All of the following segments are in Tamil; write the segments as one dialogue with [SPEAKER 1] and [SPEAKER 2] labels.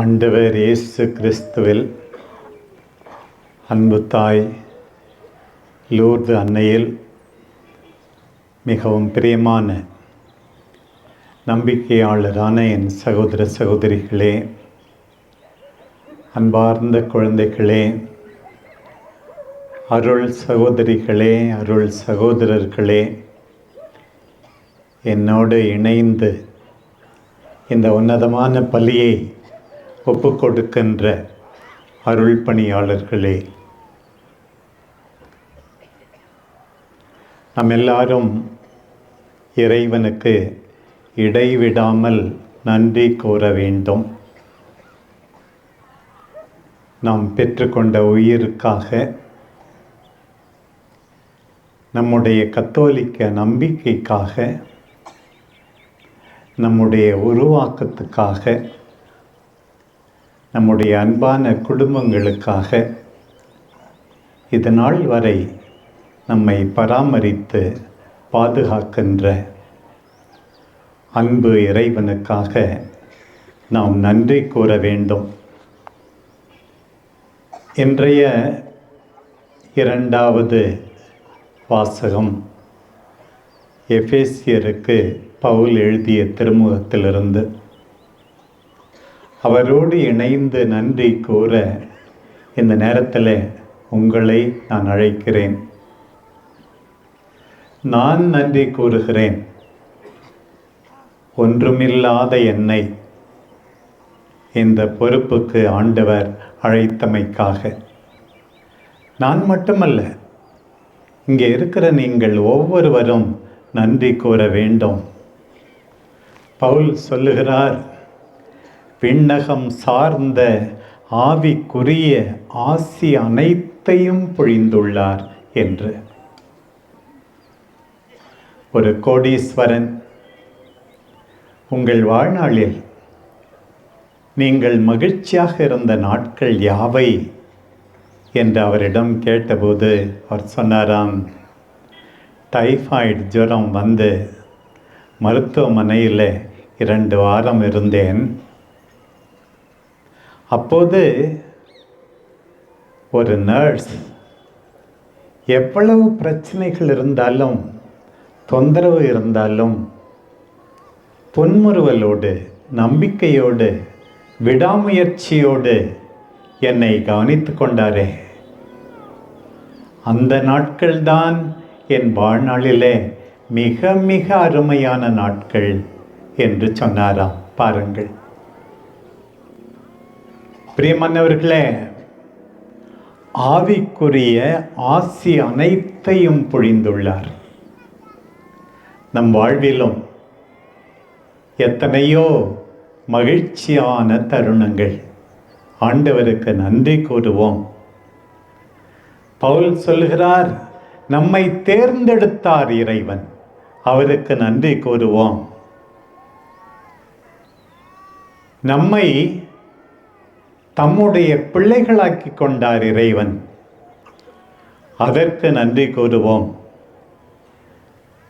[SPEAKER 1] ஆண்டவர் இயேசு கிறிஸ்துவில் அன்பு தாய் லூர்து அன்னையில் மிகவும் பிரியமான நம்பிக்கையாளரான என் சகோதர சகோதரிகளே, அன்பார்ந்த குழந்தைகளே, அருள் சகோதரிகளே, அருள் சகோதரர்களே, என்னோடு இணைந்து இந்த உன்னதமான பலியை ஒப்புக்கொடுக்கின்ற அருள் பணியாளர்களே, நாம் எல்லாரும் இறைவனுக்கு இடைவிடாமல் நன்றி கூற வேண்டும். நாம் பெற்றுக்கொண்ட உயிருக்காக, நம்முடைய கத்தோலிக்க நம்பிக்கைக்காக, நம்முடைய உருவாக்கத்துக்காக, நம்முடைய அன்பான குடும்பங்களுக்காக இதுநாள் வரை நம்மை பராமரித்து பாதுகாக்கின்ற அன்பு இறைவனுக்காக நாம் நன்றி கூற வேண்டும். இன்றைய இரண்டாவது வாசகம் எபேசியருக்கு பவுல் எழுதிய திருமுகத்திலிருந்து. அவரோடு இணைந்து நன்றி கூற இந்த நேரத்தில் உங்களை நான் அழைக்கிறேன். நான் நன்றி கூறுகிறேன், ஒன்றுமில்லாத என்னை இந்த பொறுப்புக்கு ஆண்டவர் அழைத்தமைக்காக. நான் மட்டுமல்ல, இங்கே இருக்கிற நீங்கள் ஒவ்வொருவரும் நன்றி கூற வேண்டும். பவுல் சொல்லுகிறார், விண்ணகம் சார்ந்த ஆவிக்குரிய ஆசி அனைத்தையும் பொழிந்துள்ளார் என்று. ஒரு கோடீஸ்வரன் உங்கள் வாழ்நாளில் நீங்கள் மகிழ்ச்சியாக இருந்த நாட்கள் யாவை என்று அவரிடம் கேட்டபோது அவர் சொன்னாராம், டைஃபாய்டு ஜுரம் வந்து மருத்துவமனையில் 2 வாரம் இருந்தேன். அப்போது ஒரு நர்ஸ் எவ்வளவு பிரச்சனைகள் இருந்தாலும், தொந்தரவு இருந்தாலும், புன்முறுவலோடு, நம்பிக்கையோடு, விடாமுயற்சியோடு என்னை கவனித்து கொண்டாரே. அந்த நாட்கள்தான் என் வாழ்நாளிலே மிக மிக அருமையான நாட்கள் என்று சொன்னாராம். பாருங்கள் பிரியமானவர்களே, ஆவிக்குரிய ஆசி அனைத்தையும் பொழிந்துள்ளார். நம் வாழ்விலும் எத்தனையோ மகிழ்ச்சியான தருணங்கள். ஆண்டவருக்கு நன்றி கூறுவோம். பவுல் சொல்கிறார், நம்மை தேர்ந்தெடுத்தார் இறைவன், அவருக்கு நன்றி கூறுவோம். நம்மை தம்முடைய பிள்ளைகளாக்கி கொண்டார் இறைவன், அதற்கு நன்றி கூறுவோம்.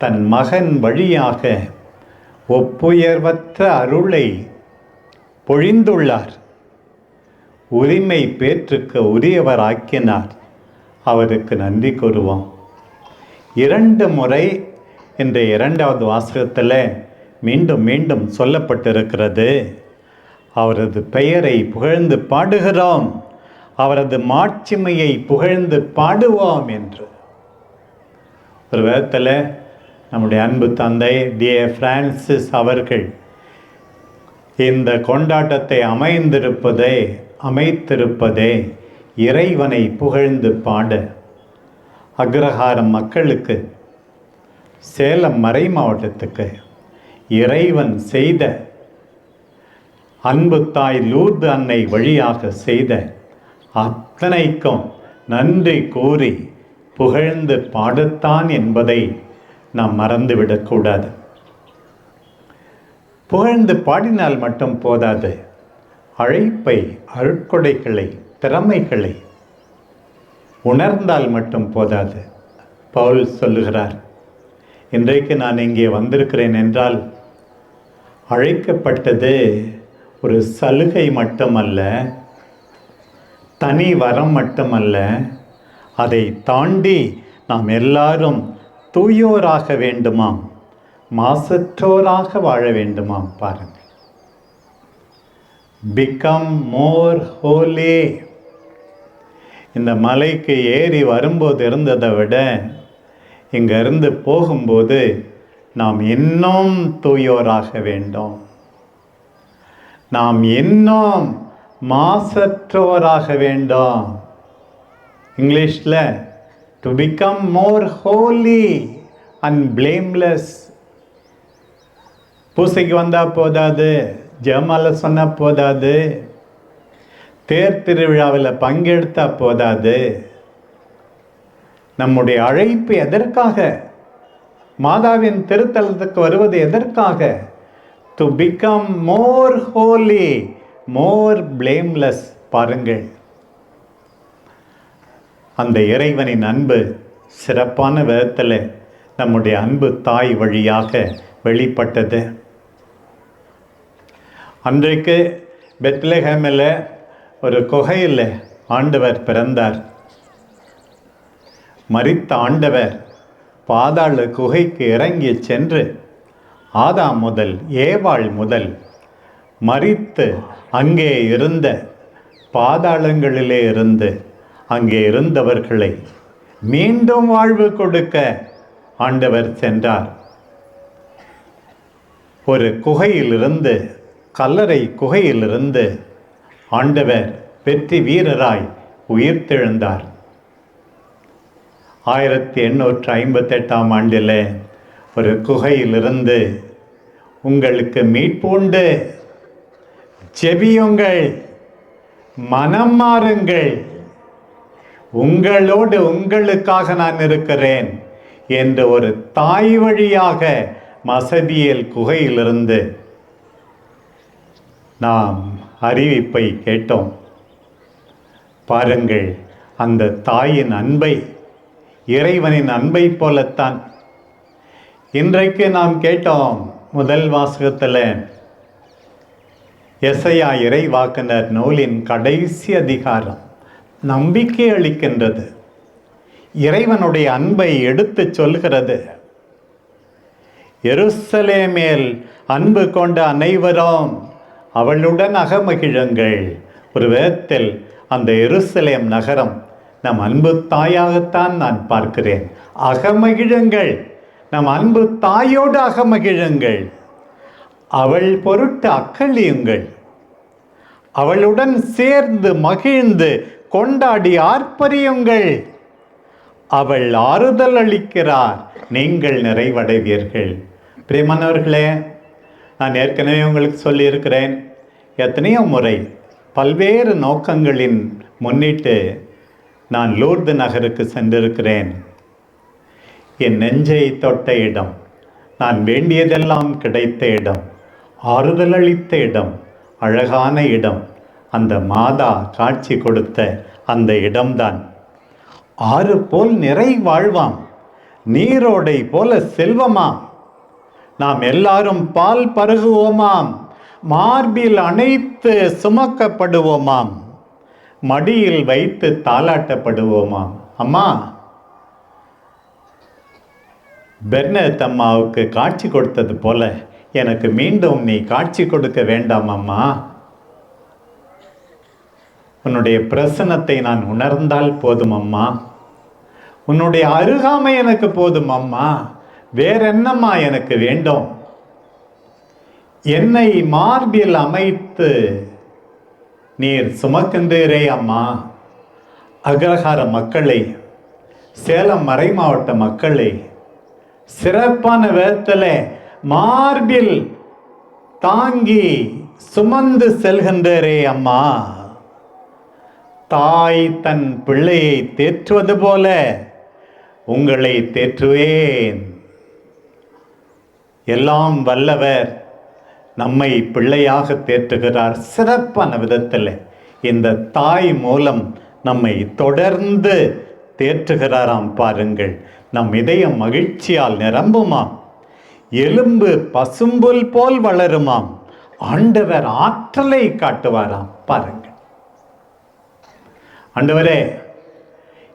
[SPEAKER 1] தன் மகன் வழியாக ஒப்புயர்வற்ற அருளை பொழிந்துள்ளார். உரிமை பேற்றுக்கு உரியவராக்கினார், அவருக்கு நன்றி கூறுவோம். 2 முறை இந்த 2வது வாசகத்தில் மீண்டும் மீண்டும் சொல்லப்பட்டிருக்கிறது, அவரது பெயரை புகழ்ந்து பாடுகிறோம், அவரது மாட்சிமையை புகழ்ந்து பாடுவோம் என்று. ஒரு விதத்தில் நம்முடைய அன்பு தந்தை டிஏ பிரான்சிஸ் அவர்கள் இந்த கொண்டாட்டத்தை அமைத்திருப்பதே இறைவனை புகழ்ந்து பாட. அக்ரஹாரம் மக்களுக்கு, சேலம் மறை மாவட்டத்துக்கு இறைவன் செய்த, அன்பு தாய் லூர்து அன்னை வழியாக செய்த அத்தனைக்கும் நன்றி கூறி புகழ்ந்து பாடத்தான் என்பதை நாம் மறந்துவிடக்கூடாது. புகழ்ந்து பாடினால் மட்டும் போதாது, அழைப்பை, அருட்கொடைகளை, திறமைகளை உணர்ந்தால் மட்டும் போதாது. பவுல் சொல்லுகிறார், இன்றைக்கு நான் இங்கே வந்திருக்கிறேன் என்றால் அழைக்கப்பட்டது ஒரு சலுகை மட்டுமல்ல, தனி வரம் மட்டுமல்ல, அதை தாண்டி நாம் எல்லாரும் தூயோராக வேண்டுமாம், மாசற்றோராக வாழ வேண்டுமாம். பாருங்கள், become more holy. இந்த மலைக்கு ஏறி வரும்போது இருந்ததை விட இங்கிருந்து போகும்போது நாம் இன்னும் தூயோராக வேண்டும், நாம் இன்னும் மாசற்றோராக வேண்டும். இங்கிலீஷில் to become more holy and blameless. பூசைக்கு வந்தால் போதாது, ஜெபமாலை சொன்னால் போதாது, தேர் திருவிழாவில் பங்கெடுத்தால் போதாது. நம்முடைய அழைப்பு எதற்காக? மாதாவின் திருத்தலத்துக்கு வருவது எதற்காக? To become more holy, more blameless. பாருங்கள், அந்த இறைவனின் அன்பு சிறப்பான விதத்தில் நம்முடைய அன்பு தாய் வழியாக வெளிப்பட்டது. அன்றைக்கு பெத்லஹேமில் ஒரு குகையில் ஆண்டவர் பிறந்தார். மரித்த ஆண்டவர் பாதாள குகைக்கு இறங்கி சென்று ஆதாம் முதல் ஏவாள் முதல் மரித்து அங்கே இருந்த பாதாளங்களிலே இருந்து அங்கே இருந்தவர்களை மீண்டும் வாழ்வு கொடுக்க ஆண்டவர் சென்றார். ஒரு குகையிலிருந்து, கல்லறை குகையிலிருந்து ஆண்டவர் வெற்றி வீரராய் உயிர்த்தெழுந்தார். 1858ஆம் ஆண்டில் ஒரு குகையிலிருந்து உங்களுக்கு மீட்பு உண்டு, ஜெபியுங்கள், மனம் மாறுங்கள், உங்களோடு உங்களுக்காக நான் இருக்கிறேன் என்று ஒரு தாய் வழியாக மசபியல் குகையிலிருந்து நாம் அறிவிப்பை கேட்டோம். பாருங்கள், அந்த தாயின் அன்பை, இறைவனின் அன்பை போலத்தான் இன்றைக்கு நாம் கேட்டோம். முதல் வாசகத்தில் எசையா இறைவாக்கினர் நூலின் கடைசி அதிகாரம் நம்பிக்கை அளிக்கின்றது, இறைவனுடைய அன்பை எடுத்து சொல்கிறது. எருசலேமேல் அன்பு கொண்ட அனைவரும் அவளுடன் அகமகிழுங்கள். ஒரு விதத்தில் அந்த எருசலேம் நகரம் நம் அன்பு தாயாகத்தான் நான் பார்க்கிறேன். அகமகிழுங்கள், நம் அன்பு தாயோடு அகமகிழுங்கள், அவள் பொருட்டு அக்களியுங்கள், அவளுடன் சேர்ந்து மகிழ்ந்து கொண்டாடி ஆர்ப்பரியுங்கள். அவள் ஆறுதல் அளிக்கிறார், நீங்கள் நிறைவடைவீர்கள். பிரியமானவர்களே, நான் ஏற்கனவே உங்களுக்கு சொல்லியிருக்கிறேன், எத்தனையோ முறை பல்வேறு நோக்கங்களின் முன்னிட்டு நான் லூர்து நகருக்கு சென்றிருக்கிறேன். என் நெஞ்சை தொட்ட இடம், நான் வேண்டியதெல்லாம் கிடைத்த இடம், ஆறுதல் அளித்த இடம், அழகான இடம், அந்த மாதா காட்சி கொடுத்த அந்த இடம்தான். ஆறு போல் நிறை வாழ்வாம், நீரோடை போல செல்வமாம், நாம் எல்லாரும் பால் பருகுவோமாம், மார்பில் அணைத்து சுமக்கப்படுவோமாம், மடியில் வைத்து தாலாட்டப்படுவோமாம். அம்மா, பெர்னத் அம்மாவுக்கு காட்சி கொடுத்தது போல எனக்கு மீண்டும் நீ காட்சி கொடுக்க வேண்டாம் அம்மா. உன்னுடைய பிரசன்னத்தை நான் உணர்ந்தால் போதும் அம்மா, உன்னுடைய அருகாமை எனக்கு போதும் அம்மா, வேற என்னம்மா எனக்கு வேண்டும்? என்னை மார்பில் அமைத்து நீர் சுமக்கின்றீரே அம்மா. அக்ரஹார மக்களை, சேலம் மறை மாவட்ட மக்களை சிறப்பான விதத்தில் மார்பில் தாங்கி சுமந்து செல்கின்றீரே அம்மா. தாய் தன் பிள்ளையை தேற்றுவது போல உங்களை தேற்றுவேன். எல்லாம் வல்லவர் நம்மை பிள்ளையாக தேற்றுகிறார் சிறப்பான விதத்தில். இந்த தாய் மூலம் நம்மை தொடர்ந்து தேற்றுகிறாராம். பாருங்கள், நம் இதயம் மகிழ்ச்சியால் நிரம்புமாம், எலும்பு பசும்புல் போல் வளருமாம், ஆண்டவர் ஆற்றலை காட்டுவாராம். பாருங்கள் ஆண்டவரே,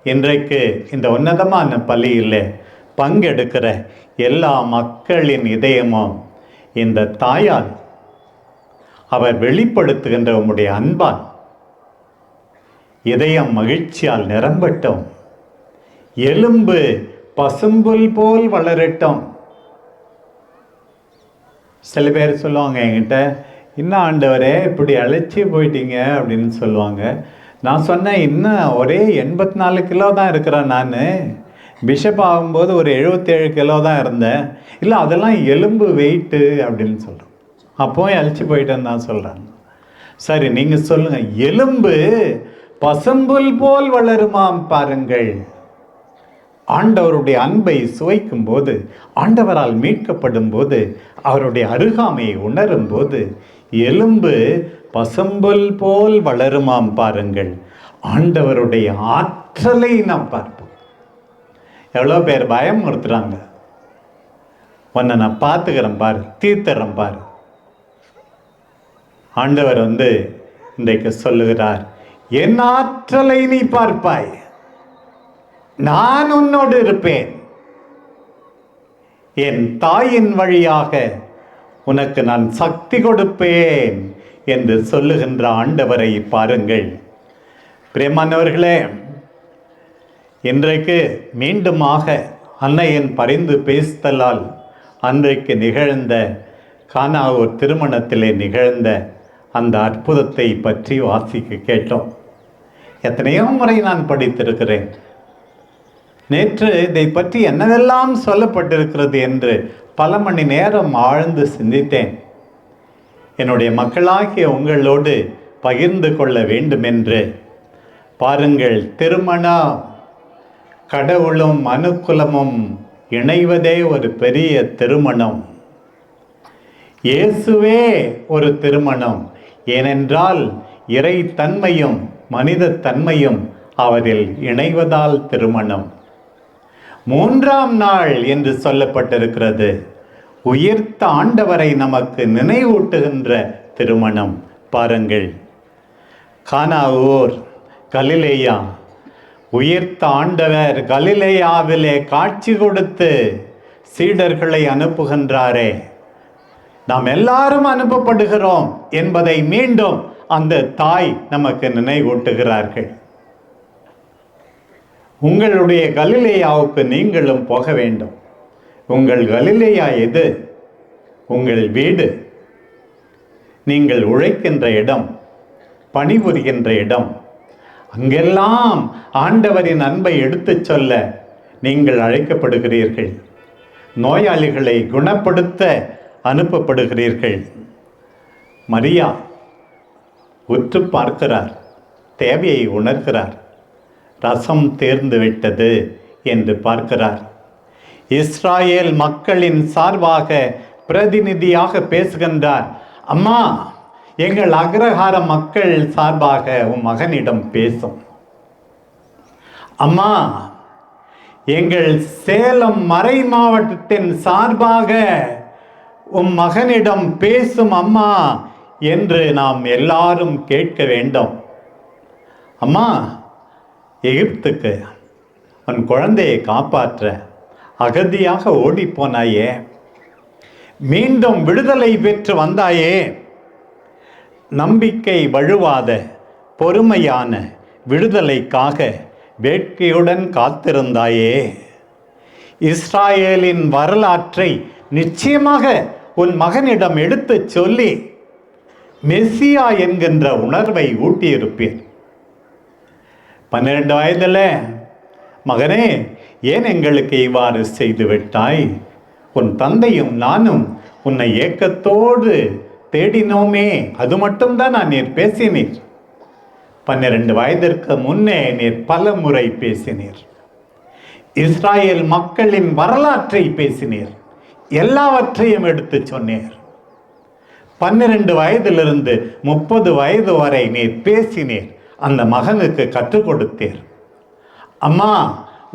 [SPEAKER 1] இன்றைக்கு இந்த உன்னதமான பலியில் பங்கெடுக்கிற எல்லா மக்களின் இதயமும் இந்த தாயால் அவர் வெளிப்படுத்துகின்ற உம்முடைய அன்பால் இதயம் மகிழ்ச்சியால் நிரம்பட்டும். எலும்பு பசும்புல் போல் வளரட்டும். சில பேர் சொல்லுவாங்க என்கிட்ட, இன்னும் ஆண்டவரே இப்படி அழைச்சி போயிட்டீங்க அப்படின்னு சொல்லுவாங்க. நான் சொன்னேன், இன்னும் ஒரே 84 கிலோ தான் இருக்கிறேன். நான் பிஷப் ஆகும்போது ஒரு 77 கிலோ தான் இருந்தேன். இல்லை, அதெல்லாம் எலும்பு வெயிட்டு அப்படின்னு சொல்கிறேன். அப்போவும் அழைச்சி போயிட்டேன்னு தான் சொல்கிறாங்க. சரி, நீங்கள் சொல்லுங்கள், எலும்பு பசும்புல் போல் வளருமாம். பாருங்கள், ஆண்டவருடைய அன்பை சுவைக்கும் போது, ஆண்டவரால் மீட்கப்படும் போது, அவருடைய அருகாமையை உணரும் போது எலும்பு பசும்புல் போல் வளருமாம். பாருங்கள், ஆண்டவருடைய ஆற்றலை நாம் பார்ப்போம். எவ்வளோ பேர் பயமுறுத்துறாங்க, உன்னை நான் பார்த்துக்கிறேன் பாரு, தீர்த்தறேன் பாரு. ஆண்டவர் இன்றைக்கு சொல்லுகிறார், என் ஆற்றலை நீ பார்ப்பாய், நான் உன்னோடு இருப்பேன், என் தாயின் வழியாக உனக்கு நான் சக்தி கொடுப்பேன் என்று சொல்லுகின்ற ஆண்டவரை பாருங்கள். பிரியமானவர்களே, இன்றைக்கு மீண்டுமாக அன்னையின் பரிந்து பேசுதலால் அன்றைக்கு நிகழ்ந்த கானாவூர் திருமணத்திலே நிகழ்ந்த அந்த அற்புதத்தை பற்றி வாசிக்க கேட்டோம். எத்தனையோ முறை நான் படித்திருக்கிறேன். நேற்று இதை பற்றி என்னவெல்லாம் சொல்லப்பட்டிருக்கிறது என்று பல மணி நேரம் ஆழ்ந்து சிந்தித்தேன். என்னுடைய மக்களாகிய உங்களோடு பகிர்ந்து கொள்ள வேண்டும் என்று. பாருங்கள், திருமணம் கடவுளும் மனுக்குலமும் இணைவதே ஒரு பெரிய திருமணம். இயேசுவே ஒரு திருமணம். ஏனென்றால் இறை தன்மையும் மனித தன்மையும் அவரில் இணைவதால் திருமணம். 3ஆம் நாள் என்று சொல்லப்பட்டிருக்கிறது. உயிர்த்த ஆண்டவரை நமக்கு நினைவூட்டுகின்ற திருமணம். பாருங்கள், கானாவூர் கலிலேயா, உயிர்த்த ஆண்டவர் கலிலேயாவிலே காட்சி கொடுத்து சீடர்களை அனுப்புகின்றாரே. நாம் எல்லாரும் அனுப்பப்படுகிறோம் என்பதை மீண்டும் அந்த தாய் நமக்கு நினைவூட்டுகிறார்கள். உங்களுடைய கலிலேயாவுக்கு நீங்களும் போக வேண்டும். உங்கள் கலிலேயா எது? உங்கள் வீடு, நீங்கள் உழைக்கின்ற இடம், பணிபுரிகின்ற இடம். அங்கெல்லாம் ஆண்டவரின் அன்பை எடுத்துச் சொல்ல நீங்கள் அழைக்கப்படுகிறீர்கள். நோயாளிகளை குணப்படுத்த அனுப்பப்படுகிறீர்கள். மரியா உற்று பார்க்கிறார், தேவையை உணர்கிறார். ரசம் தேர்ந்து விட்டது என்று பார்க்கிறார். இஸ்ராயேல் மக்களின் சார்பாக பிரதிநிதியாக பேசுகின்றார். அம்மா, எங்கள் அக்ரஹார மக்கள் சார்பாக உன் மகனிடம் பேசும். அம்மா, எங்கள் சேலம் மறை மாவட்டத்தின் சார்பாக உன் மகனிடம் பேசும் அம்மா என்று நாம் எல்லாரும் கேட்க வேண்டும். அம்மா, எகிப்துக்கு உன் குழந்தையை காப்பாற்ற அகதியாக ஓடிப்போனாயே, மீண்டும் விடுதலை பெற்று வந்தாயே, நம்பிக்கை வழுவாத பொறுமையான விடுதலைக்காக வேட்கையுடன் காத்திருந்தாயே, இஸ்ராயேலின் வரலாற்றை நிச்சயமாக உன் மகனிடம் எடுத்துச் சொல்லி மெசியா என்கின்ற உணர்வை ஊட்டியிருப்பேன். 12 வயதில், மகனே, ஏன் எங்களுக்கு இவ்வாறு செய்து விட்டாய்? உன் தந்தையும் நானும் உன்னை ஏக்கத்தோடு தேடினோமே, அது மட்டும்தான் நீர் பேசினீர். 12 வயதிற்கு முன்னே நீர் பல முறை பேசினீர். இஸ்ராயேல் மக்களின் வரலாற்றை பேசினீர். எல்லாவற்றையும் எடுத்து சொன்னீர். 12 வயதிலிருந்து 30 வயது வரை நீர் பேசினீர். அந்த மகனுக்கு கற்றுக் கொடுத்தீர். அம்மா,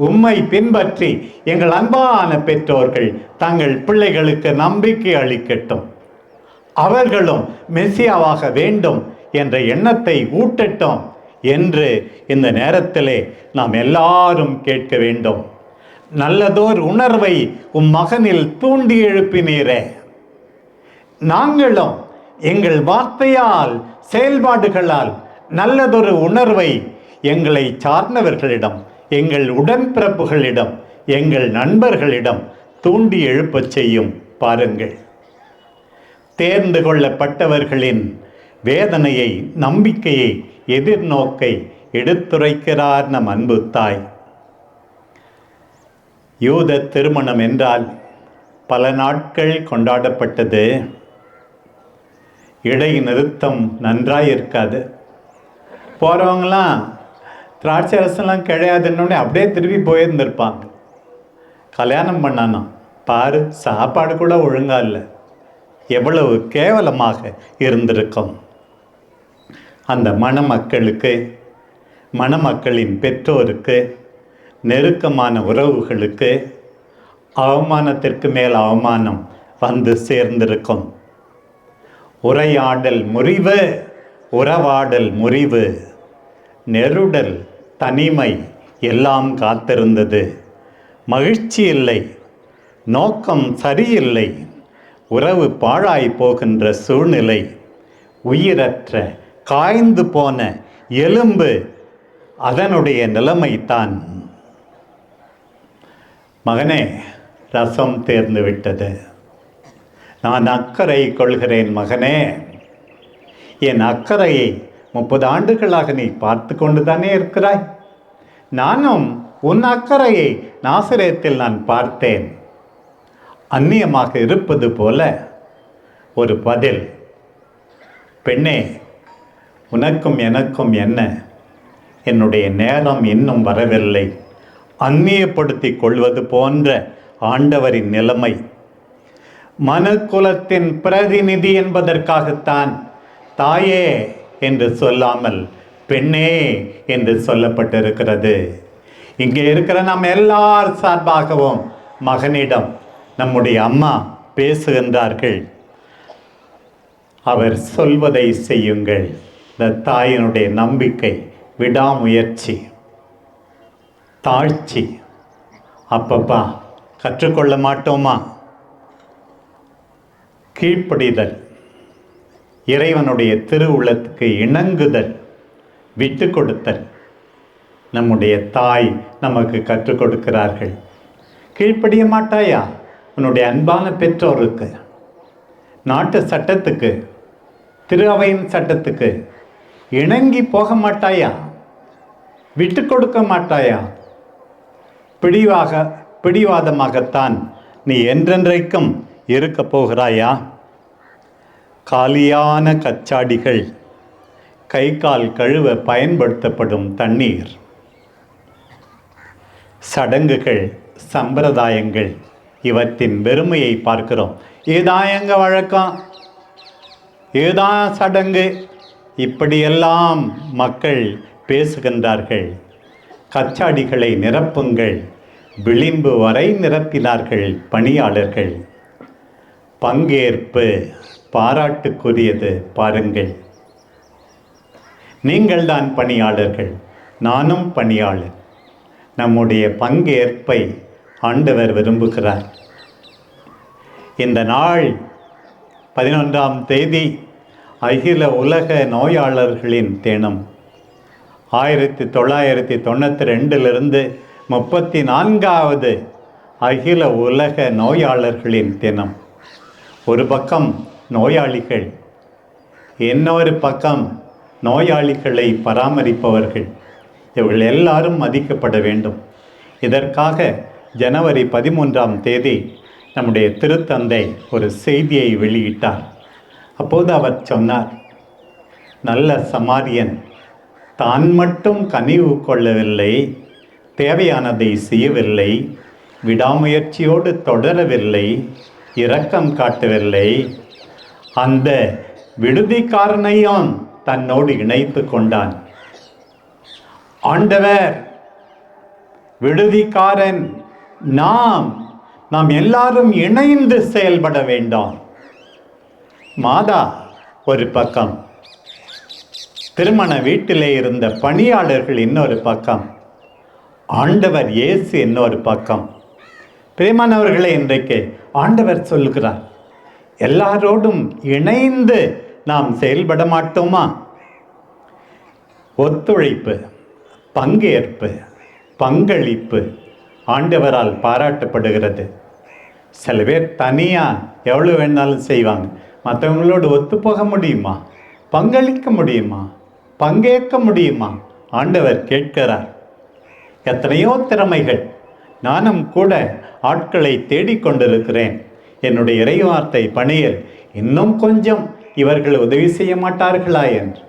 [SPEAKER 1] உம்மை பின்பற்றி எங்கள் அன்பான பெற்றோர்கள் தங்கள் பிள்ளைகளுக்கு நம்பிக்கை அளிக்கட்டும். அவர்களும் மெசியாவாக வேண்டும் என்ற எண்ணத்தை ஊட்டட்டும் என்று இந்த நேரத்திலே நாம் எல்லாரும் கேட்க வேண்டும். நல்லதோர் உணர்வை மகனில் தூண்டி எழுப்பினீரே, நாங்களும் எங்கள் வார்த்தையால் செயல்பாடுகளால் நல்லதொரு உணர்வை எங்களை சார்ந்தவர்களிடம், எங்கள் உடன்பிறப்புகளிடம், எங்கள் நண்பர்களிடம் தூண்டி எழுப்பச் செய்யும். பாருங்கள், தேர்ந்து கொள்ளப்பட்டவர்களின் வேதனையை, நம்பிக்கையை, எதிர்நோக்கை எடுத்துரைக்கிறார் நம் அன்பு தாய். யூத திருமணம் என்றால் பல நாட்கள் கொண்டாடப்பட்டது. இடை நிறுத்தம் நன்றாய் இருக்காது. போகிறவங்களாம் திராட்சை ரசம்லாம் கிடையாதுன்னு அப்படியே திருப்பி போயிருந்திருப்பாங்க. கல்யாணம் பண்ணானா பாரு, சாப்பாடு கூட ஒழுங்கா இல்லை, எவ்வளவு கேவலமாக இருந்திருக்கும். அந்த மணமக்களுக்கு, மணமக்களின் பெற்றோருக்கு, நெருக்கமான உறவுகளுக்கு அவமானத்திற்கு மேல் அவமானம் வந்து சேர்ந்திருக்கும். உரையாடல் முறிவு, உறவாடல் முறிவு, நெருடல், தனிமை எல்லாம் காத்திருந்தது. மகிழ்ச்சி இல்லை, நோக்கம் சரியில்லை, உறவு பாழாய் போகின்ற சூழ்நிலை, உயிரற்ற காய்ந்து போன எலும்பு அதனுடைய நிலைமைத்தான். மகனே, ரசம் தேர்ந்து விட்டது, நான் அக்கறை கொள்கிறேன் மகனே. என் அக்கறையை 30 ஆண்டுகளாக நீ பார்த்து கொண்டு தானே இருக்கிறாய். நானும் உன் அக்கறையை நாசரேத்தில் நான் பார்த்தேன். அந்நியமாக இருப்பது போல ஒரு பதில். பெண்ணே, உனக்கும் எனக்கும் என்ன, என்னுடைய நேரம் இன்னும் வரவில்லை. அந்நியப்படுத்தி கொள்வது போன்ற ஆண்டவரின் நிலைமை. மனுக்குலத்தின் பிரதிநிதி என்பதற்காகத்தான் தாயே என்று சொல்லாமல் பெண்ணே என்று சொல்லப்பட்டிருக்கிறது. இங்கே இருக்கிற நாம் எல்லார் சார்பாகவும் மகனிடம் நம்முடைய அம்மா பேசுகின்றார்கள். அவர் சொல்வதை செய்யுங்கள். இந்த தாயினுடைய நம்பிக்கை, விடாமுயற்சி, தாழ்ச்சி. அப்பப்பா கற்றுக்கொள்ள மாட்டோமா? கீழ்ப்படிதல், இறைவனுடைய திருவுள்ளத்துக்கு இணங்குதல், விட்டு கொடுத்தல் நம்முடைய தாய் நமக்கு கற்றுக் கொடுக்கிறார்கள். கீழ்ப்படிய மாட்டாயா உன்னுடைய அன்பான பெற்றோருக்கு? நாட்டு சட்டத்துக்கு, திரு அவையின் சட்டத்துக்கு இணங்கி போக மாட்டாயா? விட்டு கொடுக்க மாட்டாயா? பிடிவாதமாகத்தான் நீ என்றென்றைக்கும் இருக்க போகிறாயா? காலியான கச்சாடிகள், கை கால் கழுவ பயன்படுத்தப்படும் தண்ணீர், சடங்குகள், சம்பிரதாயங்கள், இவற்றின் வெறுமையை பார்க்கிறோம். ஏதான் எங்க வழக்கம், ஏதான் சடங்கு, இப்படியெல்லாம் மக்கள் பேசுகின்றார்கள். கச்சாடிகளை நிரப்புங்கள், விளிம்பு வரை நிரப்பினார்கள் பணியாளர்கள். பங்கேற்பு பாராட்டுக்குரியது. பாருங்கள், நீங்கள் தான் பணியாளர்கள், நானும் பணியாளர். நம்முடைய பங்கேற்பை ஆண்டவர் விரும்புகிறார். இந்த நாள் 11ஆம் தேதி அகில உலக நோயாளர்களின் தினம். 1992 34வது அகில உலக நோயாளர்களின் தினம். ஒரு பக்கம் நோயாளிகள், இன்னொரு பக்கம் நோயாளிகளை பராமரிப்பவர்கள். இவர்கள் எல்லாரும் மதிக்கப்பட வேண்டும். இதற்காக ஜனவரி 13ஆம் தேதி நம்முடைய திருத்தந்தை ஒரு செய்தியை வெளியிட்டார். அப்போது அவர் சொன்னார், நல்ல சமாரியன் தான் மட்டும் கனிவு கொள்ளவில்லை, தேவையானதை செய்யவில்லை, விடாமுயற்சியோடு தொடரவில்லை, இரக்கம் காட்டவில்லை, அந்த விடுதிக்காரனையும் தன்னோடு இணைத்து கொண்டான். ஆண்டவர் விடுதிக்காரன், நாம் எல்லாரும் இணைந்து செயல்பட வேண்டும். மாதா ஒரு பக்கம், திருமண வீட்டிலே இருந்த பணியாளர்கள் இன்னொரு பக்கம், ஆண்டவர் இயேசு இன்னொரு பக்கம். பிரியமானவர்களே, இன்றைக்கு ஆண்டவர் சொல்கிறார், எல்லாரோடும் இணைந்து நாம் செயல்பட மாட்டோமா? ஒத்துழைப்பு, பங்கேற்பு, பங்களிப்பு ஆண்டவரால் பாராட்டப்படுகிறது. சில பேர் தனியாக எவ்வளோ வேணாலும் செய்வாங்க. மற்றவங்களோடு ஒத்து போக முடியுமா? பங்களிக்க முடியுமா? பங்கேற்க முடியுமா? ஆண்டவர் கேட்கிறார். எத்தனையோ திறமைகள், நானும் கூட ஆட்களை தேடிக்கொண்டிருக்கிறேன். என்னுடைய இறைவார்த்தை பணியில் இன்னும் கொஞ்சம் இவர்கள் உதவி செய்ய மாட்டார்களா என்று.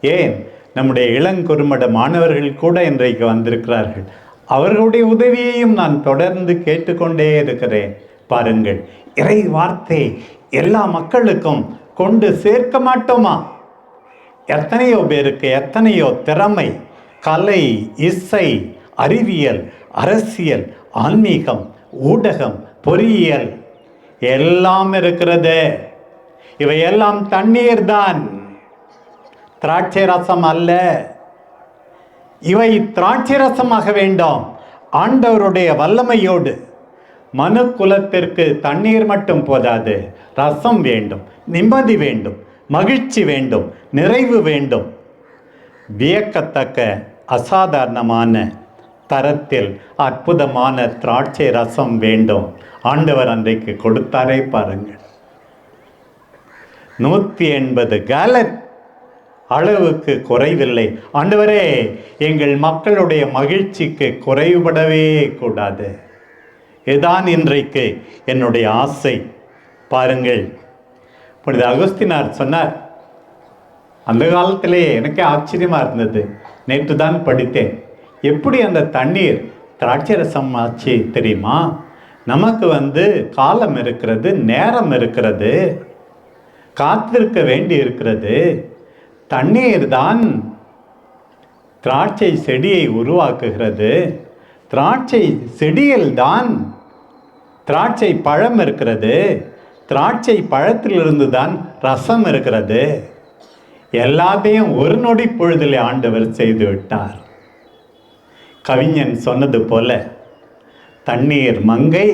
[SPEAKER 1] ஏன், நம்முடைய இளங்குறுமட மாணவர்கள் கூட இன்றைக்கு வந்திருக்கிறார்கள். அவர்களுடைய உதவியையும் நான் தொடர்ந்து கேட்டுக்கொண்டே இருக்கிறேன். பாருங்கள், இறை வார்த்தை எல்லா மக்களுக்கும் கொண்டு சேர்க்க மாட்டோமா? எத்தனையோ பேருக்கு எத்தனையோ திறமை, கலை, இசை, அறிவியல், அரசியல், ஆன்மீகம், ஊடகம், பொறியியல் எல்லாம் இருக்கிறது. இவையெல்லாம் தண்ணீர் தான், திராட்சை ரசம் அல்ல. இவை திராட்சை ரசமாக வேண்டும். ஆண்டவருடைய வல்லமையோடு. மனு குலத்திற்கு தண்ணீர் மட்டும் போதாது, ரசம் வேண்டும், நிம்மதி வேண்டும், மகிழ்ச்சி வேண்டும், நிறைவு வேண்டும். வியக்கத்தக்க அசாதாரணமான தரத்தில் அற்புதமான திராட்சை ரசம் வேண்டும். ஆண்டவர் அன்றைக்கு கொடுத்தாரே பாருங்கள். 180 கேலன் அளவுக்கு குறைவில்லை. ஆண்டவரே, எங்கள் மக்களுடைய மகிழ்ச்சிக்கு குறைவுபடவே கூடாது. இதுதான் இன்றைக்கு என்னுடைய ஆசை. பாருங்கள், புனித அகஸ்தினார் சொன்னார், அந்த காலத்திலே எனக்கே ஆச்சரியமாக இருந்தது. நேற்று தான் படித்தேன். எப்படி அந்த தண்ணீர் திராட்சை ரசம் ஆச்சு தெரியுமா? நமக்கு காலம் இருக்கிறது, நேரம் இருக்கிறது, காத்திருக்க வேண்டி இருக்கிறது. தண்ணீர் தான் திராட்சை செடியை உருவாக்குகிறது. திராட்சை செடியில் தான் திராட்சை பழம் இருக்கிறது. திராட்சை பழத்திலிருந்து தான் ரசம் இருக்கிறது. எல்லாத்தையும் ஒரு நொடி பொழுதில் ஆண்டவர் செய்து விட்டார். கவிஞன் சொன்னது போல, தண்ணீர் மங்கை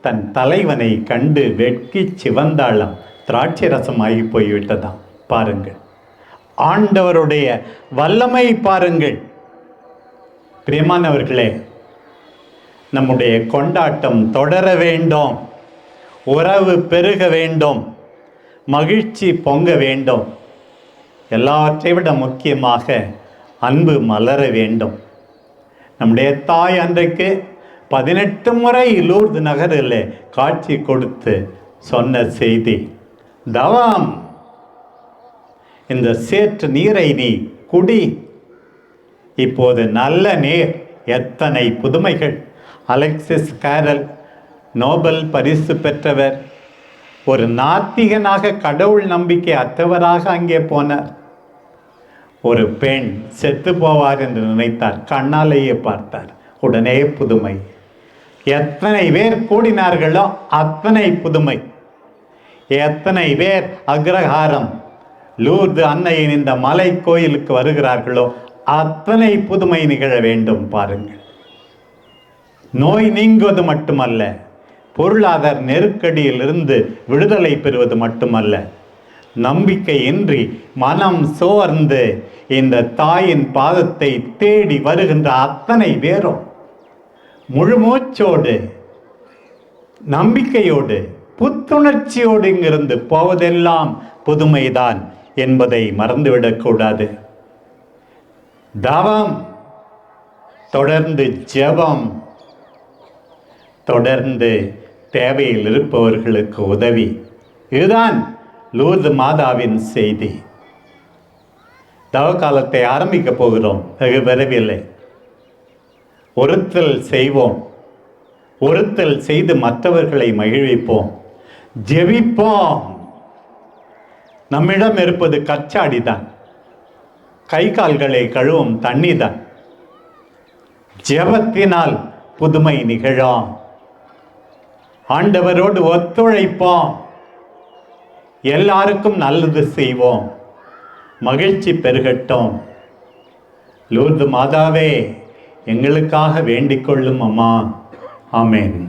[SPEAKER 1] தன் தலைவனை கண்டு வெட்கி சிவந்தாளம், திராட்சை ரசம் ஆகி போய்விட்டதாம். பாருங்கள், ஆண்டவருடைய வல்லமை பாருங்கள். பிரியமானவர்களே, நம்முடைய கொண்டாட்டம் தொடர வேண்டும், உறவு பெருக வேண்டும், மகிழ்ச்சி பொங்க வேண்டும். எல்லாவற்றை விட முக்கியமாக அன்பு மலர வேண்டும். நம்முடைய தாய் அன்றைக்கு 18 முறை லூர்து நகரில் காட்சி கொடுத்து சொன்ன செய்தி, தவம், இந்த சேற்று நீரை நீ குடி. இப்போது நல்ல நீர். எத்தனை புதுமைகள்! அலெக்சிஸ் கேரல் நோபல் பரிசு பெற்றவர், ஒரு நாத்திகனாக, கடவுள் நம்பிக்கை அற்றவராக அங்கே போனார். ஒரு பெண் செத்து போவார் என்று நினைத்தார், கண்ணாலேயே பார்த்தார், உடனே புதுமை. எத்தனை பேர் கூடினார்களோ அத்தனை புதுமை. எத்தனை பேர் அக்ரஹாரம் லூர்து அன்னையின் இந்த மலை கோயிலுக்கு வருகிறார்களோ அத்தனை புதுமை நிகழ வேண்டும். பாருங்கள், நோய் நீங்குவது மட்டுமல்ல, பொருளாதார நெருக்கடியிலிருந்து விடுதலை பெறுவது மட்டுமல்ல, நம்பிக்கையின்றி மனம் சோர்ந்து இந்த தாயின் பாதத்தை தேடி வருகின்ற அத்தனை பேரும் முழுமூச்சோடு, நம்பிக்கையோடு, புத்துணர்ச்சியோடு இங்கிருந்து போவதெல்லாம் புதுமைதான் என்பதை மறந்துவிடக்கூடாது. தவம், தொடர்ந்து ஜெபம், தொடர்ந்து தேவையில் இருப்பவர்களுக்கு உதவி. இதுதான் லூர்து மாதாவின் செய்தி. தவ காலத்தை ஆரம்பிக்க போகிறோம் வெகு விரைவில். ஒருத்தல் செய்வோம், ஒருத்தல் செய்து மற்றவர்களை மகிழ்விப்போம், ஜெபிப்போம். நம்மிடம் இருப்பது கச்சாடி தான், கை கால்களை கழுவும் தண்ணி தான். ஜெபத்தினால் புதுமை நிகழும். ஆண்டவரோடு ஒத்துழைப்போம். எல்லாருக்கும் நல்லது செய்வோம். மகிழ்ச்சி பெருகட்டும். லூர்து மாதாவே, எங்களுக்காக வேண்டிக் கொள்ளும் அம்மா. ஆமேன்.